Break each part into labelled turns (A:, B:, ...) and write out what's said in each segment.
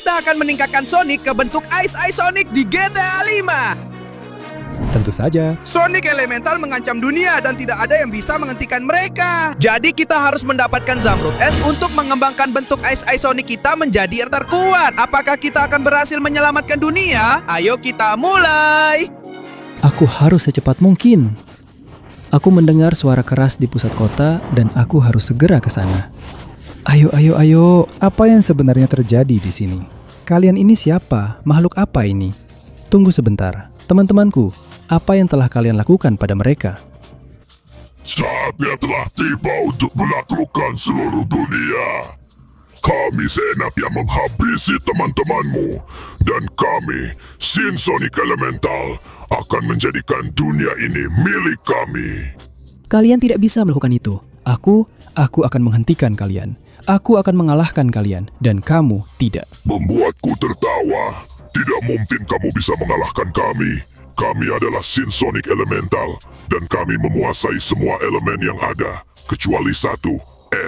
A: kita akan meningkatkan Sonic ke bentuk Ice Sonic di GTA 5.
B: Tentu saja.
C: Sonic Elemental mengancam dunia dan tidak ada yang bisa menghentikan mereka.
A: Jadi kita harus mendapatkan Zamrud S untuk mengembangkan bentuk Ice Sonic kita menjadi yang terkuat. Apakah kita akan berhasil menyelamatkan dunia? Ayo kita mulai.
B: Aku harus secepat mungkin. Aku mendengar suara keras di pusat kota dan aku harus segera ke sana. Ayo. Apa yang sebenarnya terjadi di sini? Kalian ini siapa? Makhluk apa ini? Tunggu sebentar. Teman-temanku, apa yang telah kalian lakukan pada mereka?
D: Saatnya telah tiba untuk menaklukkan seluruh dunia. Kami Zenap yang menghabisi teman-temanmu. Dan kami, Shin Sonic Elemental, akan menjadikan dunia ini milik kami.
B: Kalian tidak bisa melakukan itu. Aku akan menghentikan kalian. Aku akan mengalahkan kalian. Dan kamu tidak.
D: Membuatku tertawa. Tidak mungkin kamu bisa mengalahkan kami. Kami adalah Shin Sonic Elemental, dan kami menguasai semua elemen yang ada, kecuali satu,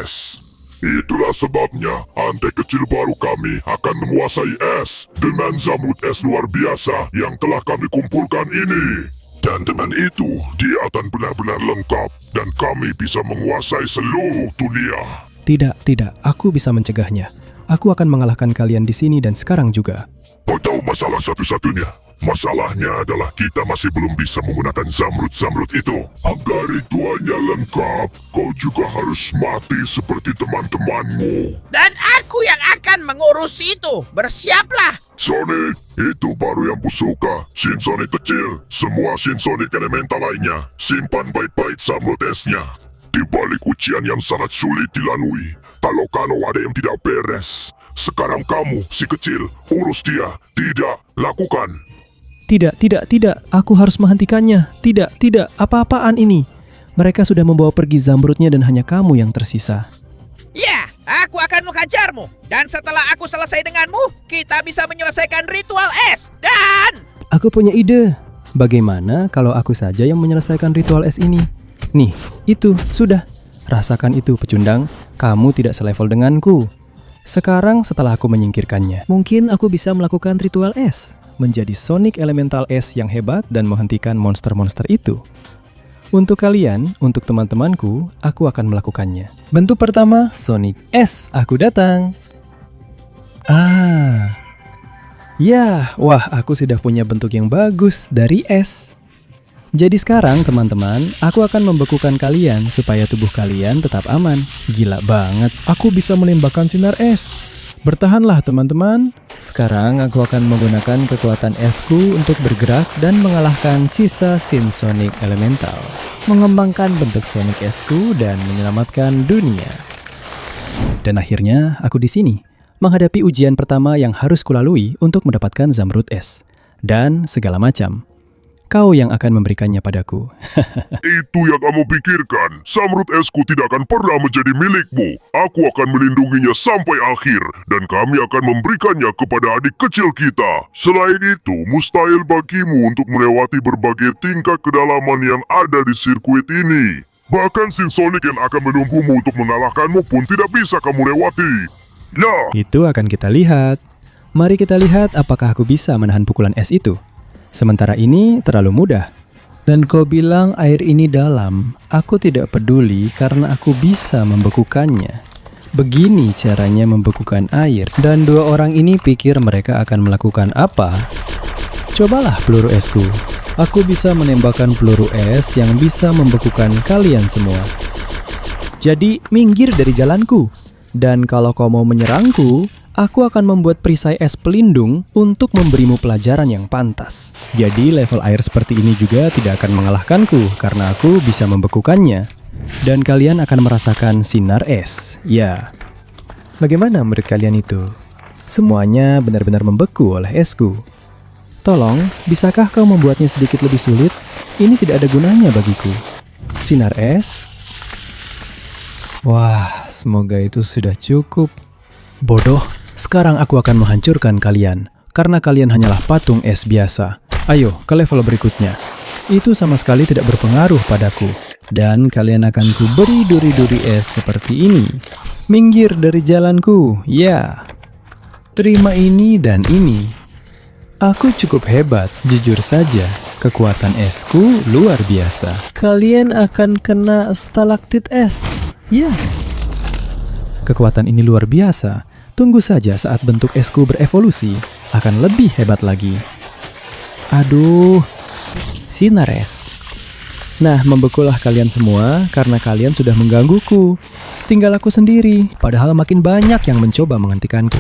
D: S. Itulah sebabnya, antek kecil baru kami akan menguasai S, dengan Zamrud S luar biasa yang telah kami kumpulkan ini. Dan dengan itu, dia akan benar-benar lengkap, dan kami bisa menguasai seluruh dunia.
B: Tidak, aku bisa mencegahnya. Aku akan mengalahkan kalian di sini dan sekarang juga.
D: Kau tahu masalah satu-satunya? Masalahnya adalah kita masih belum bisa menggunakan Zamrud itu. Agar ritualnya lengkap, kau juga harus mati seperti teman-temanmu.
E: Dan aku yang akan mengurus itu. Bersiaplah.
D: Sonic, itu baru yang kusuka. Shin Sonic kecil, semua Shin Sonic Elemental lainnya, simpan baik-baik Zamrud S-nya. Di balik ujian yang sangat sulit dilalui, kalau ada yang tidak beres. Sekarang kamu, si kecil, urus dia. Tidak, lakukan.
B: Tidak. Aku harus menghentikannya. Tidak. Apa-apaan ini? Mereka sudah membawa pergi Zamrudnya dan hanya kamu yang tersisa.
E: Ya, aku akan menghajarmu. Dan setelah aku selesai denganmu, kita bisa menyelesaikan ritual es. Dan...
B: Aku punya ide. Bagaimana kalau aku saja yang menyelesaikan ritual es ini? Nih, itu, sudah. Rasakan itu, pecundang. Kamu tidak selevel denganku. Sekarang setelah aku menyingkirkannya, mungkin aku bisa melakukan ritual es. Menjadi Sonic Elemental S yang hebat dan menghentikan monster-monster itu. Untuk kalian, untuk teman-temanku, aku akan melakukannya. Bentuk pertama, Sonic S. Aku datang. Wah, aku sudah punya bentuk yang bagus dari S. Jadi sekarang, teman-teman, aku akan membekukan kalian supaya tubuh kalian tetap aman. Gila banget, aku bisa menembakkan sinar es. Bertahanlah teman-teman. Sekarang aku akan menggunakan kekuatan esku untuk bergerak dan mengalahkan sisa Shin Sonic Elemental. Mengembangkan bentuk Sonic esku dan menyelamatkan dunia. Dan akhirnya aku di sini, menghadapi ujian pertama yang harus kulalui untuk mendapatkan Zamrud S. Dan segala macam. Kau yang akan memberikannya padaku.
D: Itu yang kamu pikirkan. Zamrud S-ku tidak akan pernah menjadi milikmu. Aku akan melindunginya sampai akhir. Dan kami akan memberikannya kepada adik kecil kita. Selain itu, mustahil bagimu untuk melewati berbagai tingkat kedalaman yang ada di sirkuit ini. Bahkan Shin Sonic yang akan menunggumu untuk mengalahkanmu pun tidak bisa kamu lewati. Nah,
B: itu akan kita lihat. Mari kita lihat apakah aku bisa menahan pukulan es itu. Sementara ini terlalu mudah. Dan kau bilang air ini dalam. Aku tidak peduli karena aku bisa membekukannya. Begini caranya membekukan air. Dan dua orang ini pikir mereka akan melakukan apa? Cobalah peluru esku. Aku bisa menembakkan peluru es yang bisa membekukan kalian semua. Jadi minggir dari jalanku. Dan kalau kau mau menyerangku, aku akan membuat perisai es pelindung untuk memberimu pelajaran yang pantas. Jadi level air seperti ini juga tidak akan mengalahkanku karena aku bisa membekukannya. Dan kalian akan merasakan sinar es. Ya. Bagaimana menurut kalian itu? Semuanya benar-benar membeku oleh esku. Tolong, bisakah kau membuatnya sedikit lebih sulit? Ini tidak ada gunanya bagiku. Sinar es? Wah, semoga itu sudah cukup. Bodoh. Sekarang aku akan menghancurkan kalian, karena kalian hanyalah patung es biasa. Ayo, ke level berikutnya. Itu sama sekali tidak berpengaruh padaku. Dan kalian akan kuberi duri-duri es seperti ini. Minggir dari jalanku, ya. Terima ini dan ini. Aku cukup hebat, jujur saja. Kekuatan esku luar biasa. Kalian akan kena stalaktit es. Ya. Kekuatan ini luar biasa. Tunggu saja saat bentuk esku berevolusi. Akan lebih hebat lagi. Aduh. Sinar es. Nah, membekulah kalian semua karena kalian sudah menggangguku. Tinggal aku sendiri, padahal makin banyak yang mencoba menghentikanku.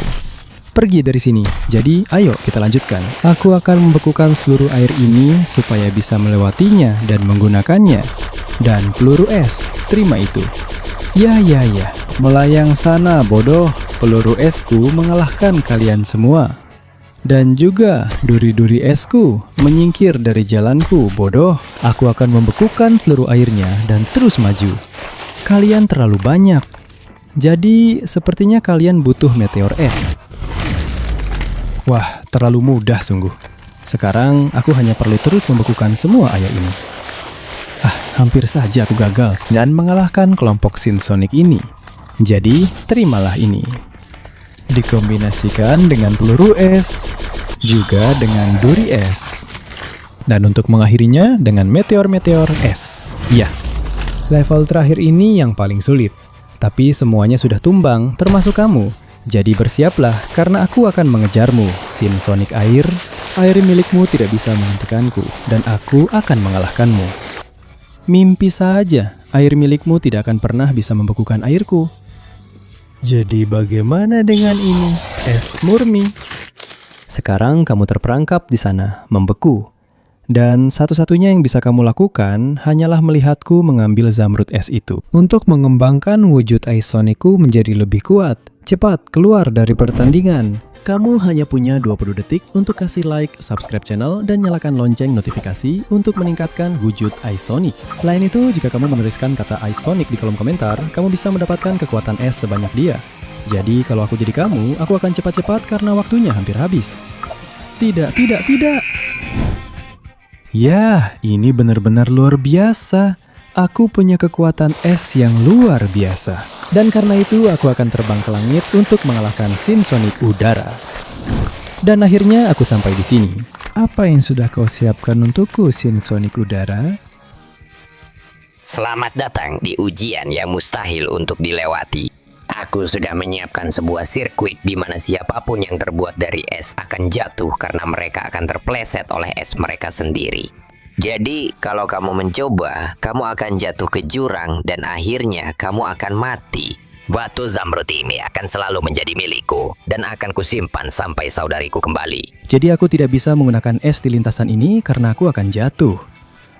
B: Pergi dari sini. Jadi, ayo kita lanjutkan. Aku akan membekukan seluruh air ini supaya bisa melewatinya dan menggunakannya. Dan peluru es, terima itu. Ya. Melayang sana, bodoh. Peluru esku mengalahkan kalian semua. Dan juga duri-duri esku menyingkir dari jalanku, bodoh. Aku akan membekukan seluruh airnya dan terus maju. Kalian terlalu banyak. Jadi, sepertinya kalian butuh meteor es. Wah, terlalu mudah sungguh. Sekarang aku hanya perlu terus membekukan semua air ini. Hampir saja aku gagal dan mengalahkan kelompok Sinsonic ini. Jadi, terimalah ini. Dikombinasikan dengan peluru es, juga dengan duri es. Dan untuk mengakhirinya dengan meteor-meteor es. Ya, level terakhir ini yang paling sulit. Tapi semuanya sudah tumbang, termasuk kamu. Jadi bersiaplah, karena aku akan mengejarmu. Sinsonic air, air milikmu tidak bisa menghentikanku, dan aku akan mengalahkanmu. Mimpi saja, air milikmu tidak akan pernah bisa membekukan airku. Jadi bagaimana dengan ini? Es murni. Sekarang kamu terperangkap di sana, membeku. Dan satu-satunya yang bisa kamu lakukan hanyalah melihatku mengambil zamrud es itu. Untuk mengembangkan wujud Isonicku menjadi lebih kuat. Cepat keluar dari pertandingan. Kamu hanya punya 20 detik untuk kasih like, subscribe channel, dan nyalakan lonceng notifikasi untuk meningkatkan wujud Isonic. Selain itu, jika kamu menuliskan kata Isonic di kolom komentar, kamu bisa mendapatkan kekuatan es sebanyak dia. Jadi, kalau aku jadi kamu, aku akan cepat-cepat karena waktunya hampir habis. Tidak. Ya, ini benar-benar luar biasa. Aku punya kekuatan es yang luar biasa. Dan karena itu aku akan terbang ke langit untuk mengalahkan Sinsonic udara. Dan akhirnya aku sampai di sini. Apa yang sudah kau siapkan untukku, Sinsonic udara?
F: Selamat datang di ujian yang mustahil untuk dilewati. Aku sudah menyiapkan sebuah sirkuit di mana siapapun yang terbuat dari es akan jatuh karena mereka akan terpleset oleh es mereka sendiri. Jadi, kalau kamu mencoba, kamu akan jatuh ke jurang dan akhirnya kamu akan mati. Batu zamrud ini akan selalu menjadi milikku dan akan kusimpan sampai saudariku kembali.
B: Jadi aku tidak bisa menggunakan es di lintasan ini karena aku akan jatuh.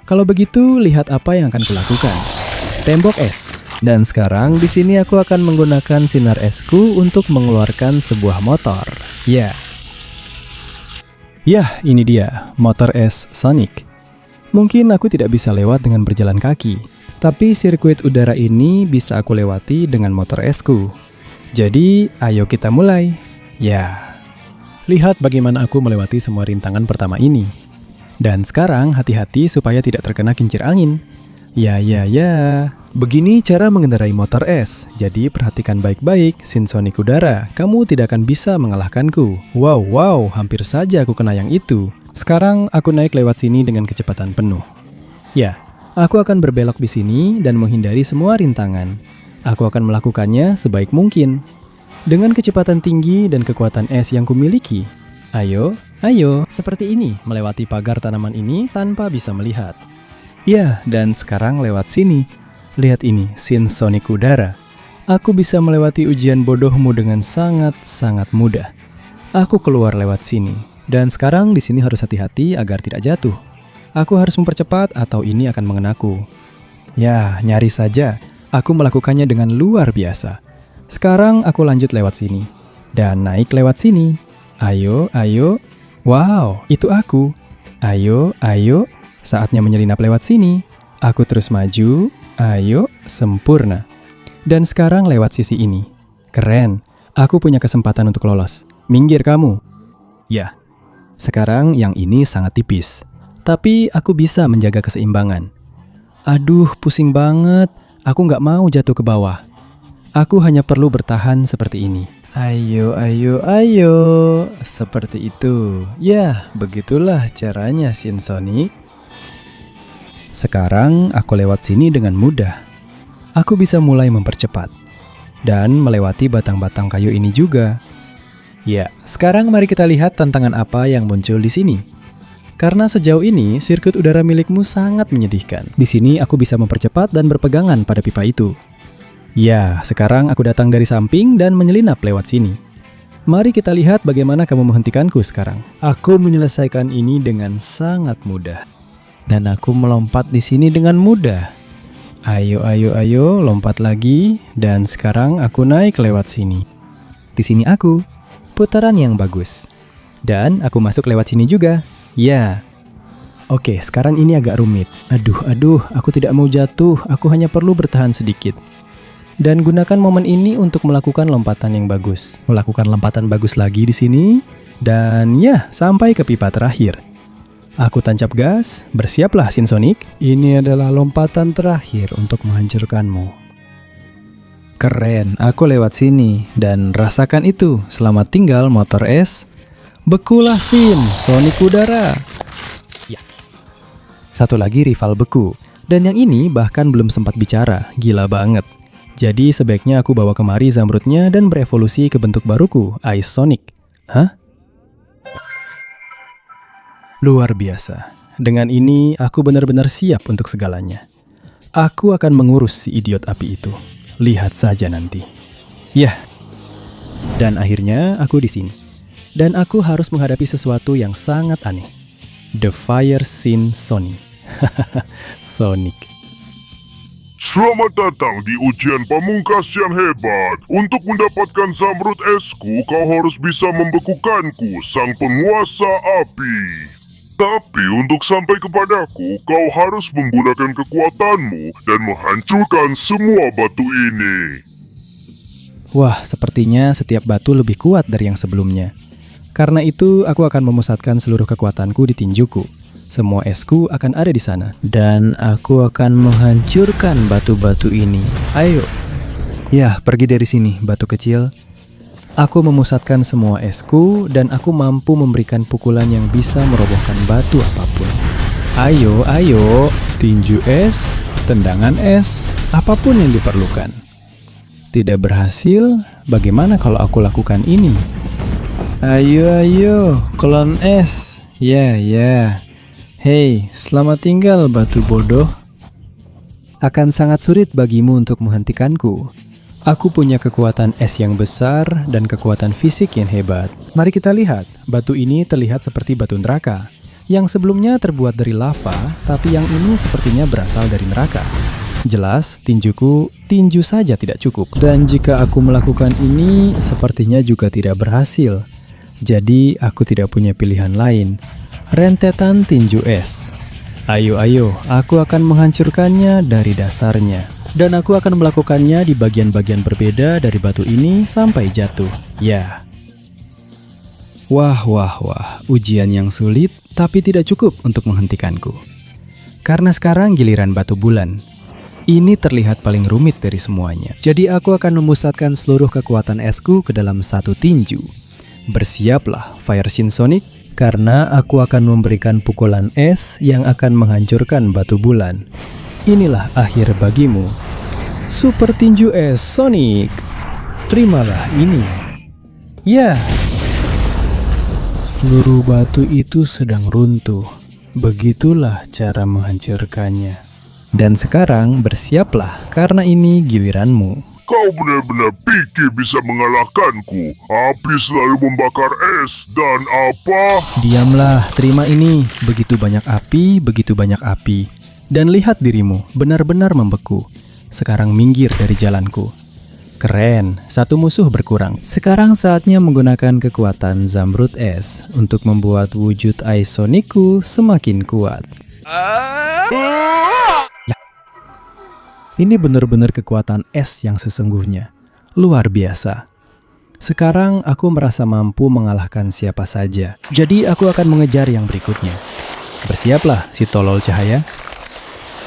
B: Kalau begitu, lihat apa yang akan kulakukan. Tembok es. Dan sekarang di sini aku akan menggunakan sinar esku untuk mengeluarkan sebuah motor. Ya, ini dia, motor es Sonic. Mungkin aku tidak bisa lewat dengan berjalan kaki, tapi sirkuit udara ini bisa aku lewati dengan motor esku. Jadi, ayo kita mulai. Ya, lihat bagaimana aku melewati semua rintangan pertama ini. Dan sekarang hati-hati supaya tidak terkena kincir angin. Ya. Begini cara mengendarai motor es. Jadi perhatikan baik-baik, Sinsonic udara. Kamu tidak akan bisa mengalahkanku. Wow, hampir saja aku kena yang itu. Sekarang aku naik lewat sini dengan kecepatan penuh. Ya, aku akan berbelok di sini dan menghindari semua rintangan. Aku akan melakukannya sebaik mungkin. Dengan kecepatan tinggi dan kekuatan es yang kumiliki. Ayo, seperti ini, melewati pagar tanaman ini tanpa bisa melihat. Ya, dan sekarang lewat sini. Lihat ini, Sinsonic udara. Aku bisa melewati ujian bodohmu dengan sangat-sangat mudah. Aku keluar lewat sini. Dan sekarang di sini harus hati-hati agar tidak jatuh. Aku harus mempercepat atau ini akan mengenaku. Ya, nyaris saja. Aku melakukannya dengan luar biasa. Sekarang aku lanjut lewat sini. Dan naik lewat sini. Ayo. Wow, itu aku. Ayo. Saatnya menyelinap lewat sini. Aku terus maju. Ayo, sempurna. Dan sekarang lewat sisi ini. Keren. Aku punya kesempatan untuk lolos. Minggir kamu. Ya. Sekarang yang ini sangat tipis. Tapi aku bisa menjaga keseimbangan. Aduh, pusing banget. Aku nggak mau jatuh ke bawah. Aku hanya perlu bertahan seperti ini. Ayo, ayo, ayo. Seperti itu. Ya, begitulah caranya Shin Sonic. Sekarang aku lewat sini dengan mudah. Aku bisa mulai mempercepat. Dan melewati batang-batang kayu ini juga. Ya, sekarang mari kita lihat tantangan apa yang muncul di sini. Karena sejauh ini, sirkuit udara milikmu sangat menyedihkan. Di sini aku bisa mempercepat dan berpegangan pada pipa itu. Ya, sekarang aku datang dari samping dan menyelinap lewat sini. Mari kita lihat bagaimana kamu menghentikanku sekarang. Aku menyelesaikan ini dengan sangat mudah. Dan aku melompat di sini dengan mudah. Ayo, ayo, ayo, lompat lagi. Dan sekarang aku naik lewat sini. Di sini aku. Putaran yang bagus. Dan aku masuk lewat sini juga. Ya. Oke, sekarang ini agak rumit. Aduh, aku tidak mau jatuh. Aku hanya perlu bertahan sedikit. Dan gunakan momen ini untuk melakukan lompatan yang bagus. Melakukan lompatan bagus lagi di sini. Dan ya, sampai ke pipa terakhir. Aku tancap gas. Bersiaplah, Shin Sonic. Ini adalah lompatan terakhir untuk menghancurkanmu. Keren, aku lewat sini. Dan rasakan itu. Selamat tinggal, motor es. Bekulah, Shin. Sonic udara. Ya. Satu lagi rival beku. Dan yang ini bahkan belum sempat bicara. Gila banget. Jadi sebaiknya aku bawa kemari Zamrudnya dan berevolusi ke bentuk baruku, Ice Sonic. Hah? Luar biasa. Dengan ini aku benar-benar siap untuk segalanya. Aku akan mengurus si idiot api itu. Lihat saja nanti. Yah. Dan akhirnya aku di sini. Dan aku harus menghadapi sesuatu yang sangat aneh. The Fire Shin Sonic. Sonic.
D: Selamat datang di ujian pamungkas yang hebat. Untuk mendapatkan Zamrud esku, kau harus bisa membekukanku, sang penguasa api. Tapi untuk sampai kepadaku, kau harus menggunakan kekuatanmu dan menghancurkan semua batu ini.
B: Wah, sepertinya setiap batu lebih kuat dari yang sebelumnya. Karena itu, aku akan memusatkan seluruh kekuatanku di tinjuku. Semua esku akan ada di sana. Dan aku akan menghancurkan batu-batu ini. Ayo. Ya, pergi dari sini, batu kecil. Aku memusatkan semua esku dan aku mampu memberikan pukulan yang bisa merobohkan batu apapun. Ayo, ayo. Tinju es, tendangan es, apapun yang diperlukan. Tidak berhasil, bagaimana kalau aku lakukan ini? Ayo, ayo, klon es. Ya. Hei, selamat tinggal batu bodoh. Akan sangat sulit bagimu untuk menghentikanku. Aku punya kekuatan es yang besar dan kekuatan fisik yang hebat. Mari kita lihat, batu ini terlihat seperti batu neraka. Yang sebelumnya terbuat dari lava, tapi yang ini sepertinya berasal dari neraka. Jelas, tinjuku, tinju saja tidak cukup. Dan jika aku melakukan ini, sepertinya juga tidak berhasil. Jadi, aku tidak punya pilihan lain. Rentetan tinju es. Ayo, aku akan menghancurkannya dari dasarnya. Dan aku akan melakukannya di bagian-bagian berbeda dari batu ini sampai jatuh. Ya. Wah, ujian yang sulit tapi tidak cukup untuk menghentikanku. Karena sekarang giliran batu bulan. Ini terlihat paling rumit dari semuanya. Jadi aku akan memusatkan seluruh kekuatan esku ke dalam satu tinju. Bersiaplah, Fire Shin Sonic. Karena aku akan memberikan pukulan es yang akan menghancurkan batu bulan. Inilah akhir bagimu. Super tinju es Sonic. Terimalah ini. Ya. Seluruh batu itu sedang runtuh. Begitulah cara menghancurkannya. Dan sekarang bersiaplah karena ini giliranmu.
D: Kau benar-benar pikir bisa mengalahkanku. Api selalu membakar es dan apa?
B: Diamlah, terima ini. Begitu banyak api. Dan lihat dirimu, benar-benar membeku. Sekarang minggir dari jalanku. Keren, satu musuh berkurang. Sekarang saatnya menggunakan kekuatan Zamrud es untuk membuat wujud Ice Sonicku semakin kuat. Ini benar-benar kekuatan es yang sesungguhnya. Luar biasa. Sekarang aku merasa mampu mengalahkan siapa saja. Jadi aku akan mengejar yang berikutnya. Bersiaplah si tolol cahaya.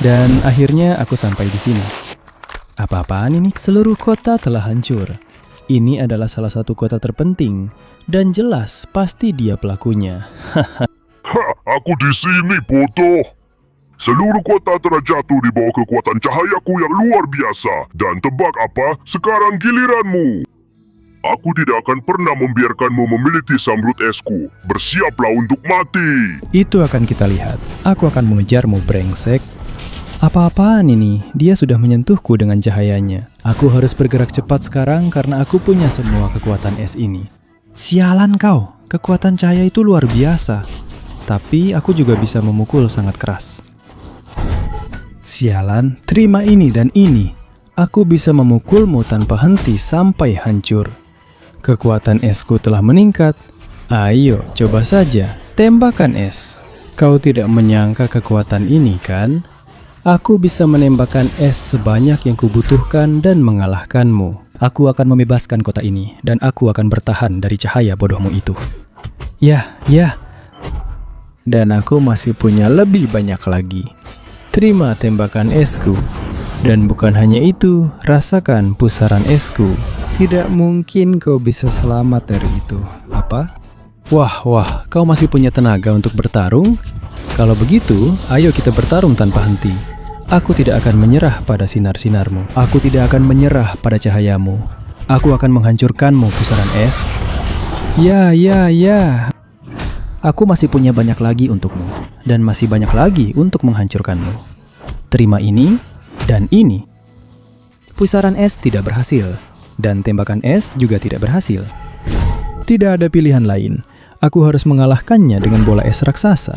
B: Dan akhirnya aku sampai di sini. Apa-apaan ini? Seluruh kota telah hancur. Ini adalah salah satu kota terpenting, dan jelas pasti dia pelakunya.
D: Aku di sini, bodoh. Seluruh kota telah jatuh di bawah kekuatan cahayaku yang luar biasa. Dan tebak apa? Sekarang giliranmu. Aku tidak akan pernah membiarkanmu memiliki Zamrud esku. Bersiaplah untuk mati.
B: Itu akan kita lihat. Aku akan mengejarmu, brengsek. Apa-apaan ini? Dia sudah menyentuhku dengan cahayanya. Aku harus bergerak cepat sekarang karena aku punya semua kekuatan es ini. Sialan kau, kekuatan cahaya itu luar biasa. Tapi aku juga bisa memukul sangat keras. Sialan, terima ini dan ini. Aku bisa memukulmu tanpa henti sampai hancur. Kekuatan esku telah meningkat. Ayo, coba saja, tembakan es. Kau tidak menyangka kekuatan ini, kan? Aku bisa menembakkan es sebanyak yang kubutuhkan dan mengalahkanmu. Aku akan membebaskan kota ini, dan aku akan bertahan dari cahaya bodohmu itu. Ya. Dan aku masih punya lebih banyak lagi. Terima tembakan esku. Dan bukan hanya itu, rasakan pusaran esku. Tidak mungkin kau bisa selamat dari itu. Apa? Wah, kau masih punya tenaga untuk bertarung? Kalau begitu, ayo kita bertarung tanpa henti. Aku tidak akan menyerah pada sinar-sinarmu. Aku tidak akan menyerah pada cahayamu. Aku akan menghancurkanmu, pusaran es. Ya. Aku masih punya banyak lagi untukmu. Dan masih banyak lagi untuk menghancurkanmu. Terima ini dan ini. Pusaran es tidak berhasil. Dan tembakan es juga tidak berhasil. Tidak ada pilihan lain. Aku harus mengalahkannya dengan bola es raksasa.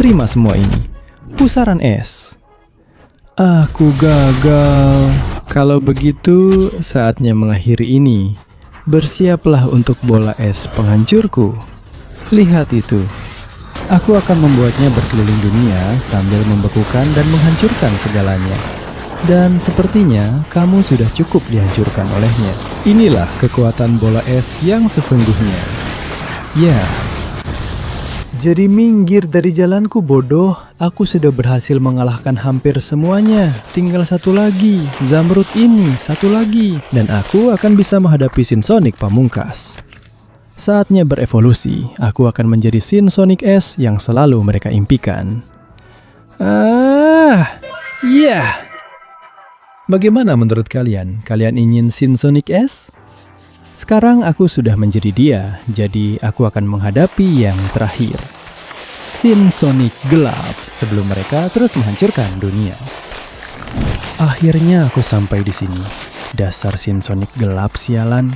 B: Terima semua ini. Pusaran es. Aku gagal. Kalau begitu, saatnya mengakhiri ini. Bersiaplah untuk bola es penghancurku. Lihat itu. Aku akan membuatnya berkeliling dunia sambil membekukan dan menghancurkan segalanya. Dan sepertinya kamu sudah cukup dihancurkan olehnya. Inilah kekuatan bola es yang sesungguhnya. Ya. Jadi minggir dari jalanku, bodoh. Aku sudah berhasil mengalahkan hampir semuanya. Tinggal satu lagi. Zamrud ini, satu lagi. Dan aku akan bisa menghadapi Sinsonic pamungkas. Saatnya berevolusi. Aku akan menjadi Sinsonic S yang selalu mereka impikan. Bagaimana menurut kalian? Kalian ingin Sinsonic S? Sekarang aku sudah menjadi dia, jadi aku akan menghadapi yang terakhir. Sinsonic gelap sebelum mereka terus menghancurkan dunia. Akhirnya aku sampai di sini. Dasar Sinsonic gelap sialan.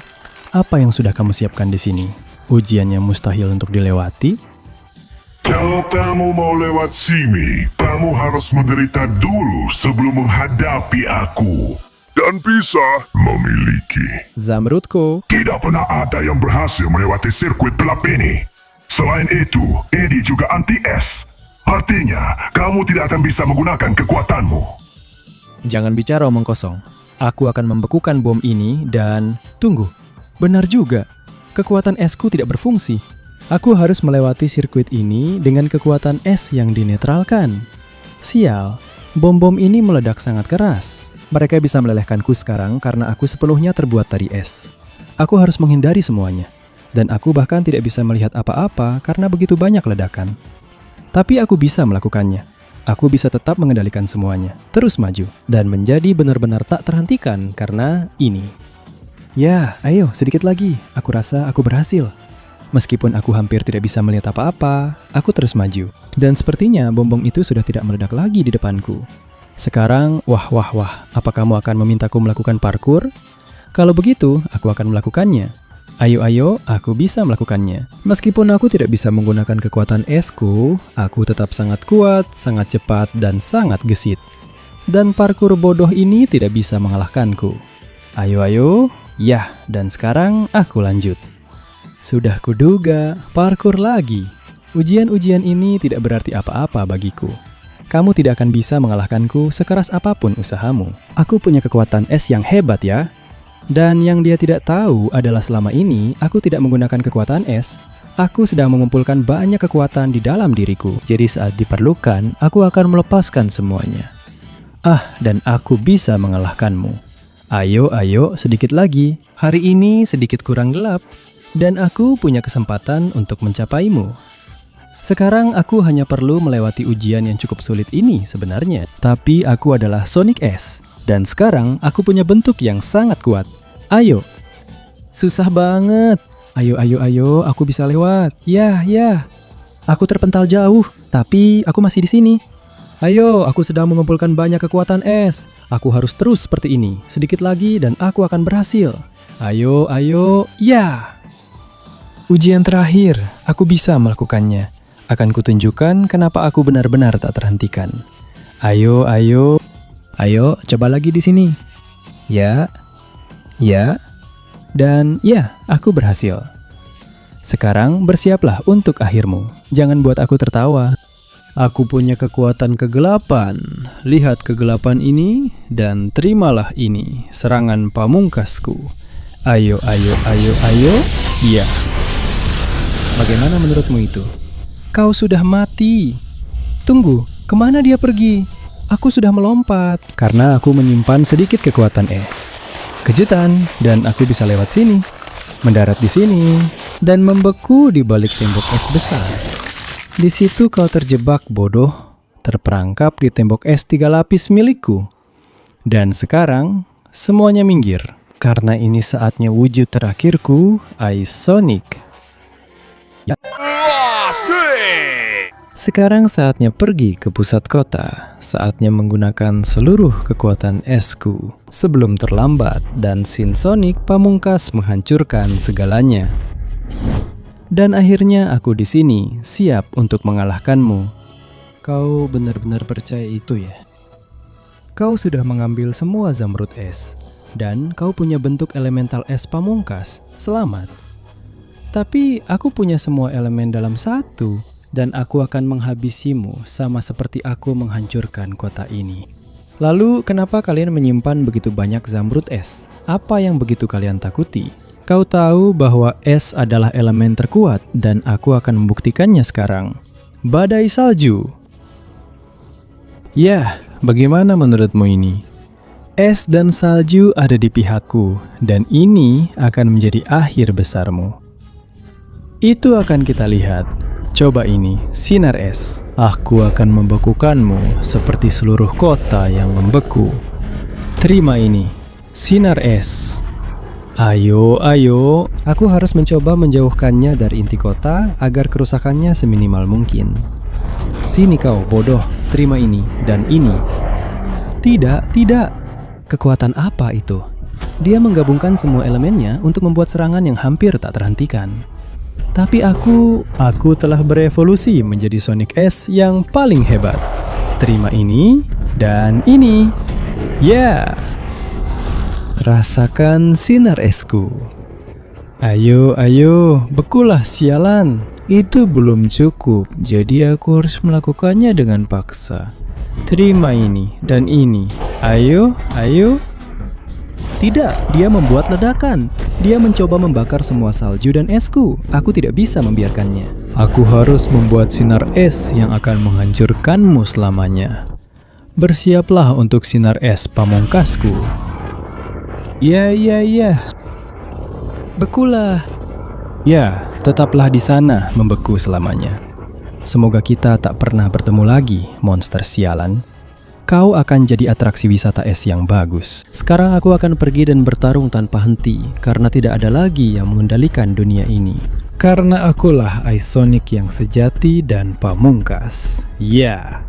B: Apa yang sudah kamu siapkan di sini? Ujian yang mustahil untuk dilewati?
D: Kalau kamu mau lewat sini, kamu harus menderita dulu sebelum menghadapi aku. Dan bisa memiliki.
B: Zamrudku.
D: Tidak pernah ada yang berhasil melewati sirkuit gelap ini. Selain itu, ini juga anti-es. Artinya, kamu tidak akan bisa menggunakan kekuatanmu.
B: Jangan bicara omong kosong. Aku akan membekukan bom ini dan... Tunggu, benar juga. Kekuatan esku tidak berfungsi. Aku harus melewati sirkuit ini dengan kekuatan es yang dinetralkan. Sial, bom-bom ini meledak sangat keras. Mereka bisa melelehkanku sekarang karena aku sepenuhnya terbuat dari es. Aku harus menghindari semuanya. Dan aku bahkan tidak bisa melihat apa-apa karena begitu banyak ledakan. Tapi aku bisa melakukannya. Aku bisa tetap mengendalikan semuanya, terus maju, dan menjadi benar-benar tak terhentikan karena ini. Ya, ayo sedikit lagi. Aku rasa aku berhasil. Meskipun aku hampir tidak bisa melihat apa-apa, aku terus maju. Dan sepertinya bom-bom itu sudah tidak meledak lagi di depanku. Sekarang, wah, apa kamu akan memintaku melakukan parkur? Kalau begitu, aku akan melakukannya. Ayo, aku bisa melakukannya. Meskipun aku tidak bisa menggunakan kekuatan esku, aku tetap sangat kuat, sangat cepat, dan sangat gesit. Dan parkur bodoh ini tidak bisa mengalahkanku. Ayo, ya, dan sekarang aku lanjut. Sudah kuduga, parkur lagi. Ujian-ujian ini tidak berarti apa-apa bagiku. Kamu tidak akan bisa mengalahkanku sekeras apapun usahamu. Aku punya kekuatan es yang hebat ya. Dan yang dia tidak tahu adalah selama ini aku tidak menggunakan kekuatan es. Aku sedang mengumpulkan banyak kekuatan di dalam diriku. Jadi saat diperlukan, aku akan melepaskan semuanya. Dan aku bisa mengalahkanmu. Ayo, sedikit lagi. Hari ini sedikit kurang gelap, dan aku punya kesempatan untuk mencapaimu. Sekarang aku hanya perlu melewati ujian yang cukup sulit ini sebenarnya. Tapi aku adalah Sonic S, dan sekarang aku punya bentuk yang sangat kuat. Ayo. Susah banget. Ayo, aku bisa lewat. Ya. Aku terpental jauh, tapi aku masih di sini. Ayo, aku sedang mengumpulkan banyak kekuatan es. Aku harus terus seperti ini. Sedikit lagi dan aku akan berhasil. Ayo, ya. Ujian terakhir, aku bisa melakukannya. Akan kutunjukkan kenapa aku benar-benar tak terhentikan. Ayo, coba lagi di sini. Ya. Dan ya, aku berhasil. Sekarang bersiaplah untuk akhirmu. Jangan buat aku tertawa. Aku punya kekuatan kegelapan. Lihat kegelapan ini dan terimalah ini, serangan pamungkasku. Ayo. Ya. Bagaimana menurutmu itu? Kau sudah mati. Tunggu, kemana dia pergi? Aku sudah melompat. Karena aku menyimpan sedikit kekuatan es. Kejutan, dan aku bisa lewat sini. Mendarat di sini, dan membeku di balik tembok es besar. Di situ kau terjebak, bodoh, terperangkap di tembok es 3 lapis milikku. Dan sekarang, semuanya minggir. Karena ini saatnya wujud terakhirku, Ice Sonic. Ya. Sekarang saatnya pergi ke pusat kota. Saatnya menggunakan seluruh kekuatan esku. Sebelum terlambat dan Sin Sonic pamungkas menghancurkan segalanya. Dan akhirnya aku di sini, siap untuk mengalahkanmu. Kau benar-benar percaya itu ya? Kau sudah mengambil semua Zamrud es, dan kau punya bentuk elemental es pamungkas. Selamat. Tapi aku punya semua elemen dalam satu, dan aku akan menghabisimu sama seperti aku menghancurkan kota ini. Lalu, kenapa kalian menyimpan begitu banyak Zamrud es? Apa yang begitu kalian takuti? Kau tahu bahwa es adalah elemen terkuat dan aku akan membuktikannya sekarang. Badai salju. Ya, bagaimana menurutmu ini? Es dan salju ada di pihakku dan ini akan menjadi akhir besarmu. Itu akan kita lihat. Coba ini, sinar es. Aku akan membekukanmu seperti seluruh kota yang membeku. Terima ini, sinar es. Ayo. Aku harus mencoba menjauhkannya dari inti kota agar kerusakannya seminimal mungkin. Sini kau, bodoh. Terima ini dan ini. Tidak. Kekuatan apa itu? Dia menggabungkan semua elemennya untuk membuat serangan yang hampir tak terhentikan. Tapi aku telah berevolusi menjadi Sonic S yang paling hebat. Terima ini dan ini. Ya. Rasakan sinar esku. Ayo, bekulah sialan. Itu belum cukup, jadi aku harus melakukannya dengan paksa. Terima ini dan ini. Ayo. Tidak, dia membuat ledakan. Dia mencoba membakar semua salju dan esku. Aku tidak bisa membiarkannya. Aku harus membuat sinar es yang akan menghancurkanmu selamanya. Bersiaplah untuk sinar es pamungkasku. Ya. Bekulah. Ya, tetaplah di sana membeku selamanya. Semoga kita tak pernah bertemu lagi, monster sialan. Kau akan jadi atraksi wisata es yang bagus. Sekarang aku akan pergi dan bertarung tanpa henti, karena tidak ada lagi yang mengendalikan dunia ini. Karena akulah Ice Sonic yang sejati dan pamungkas. Ya.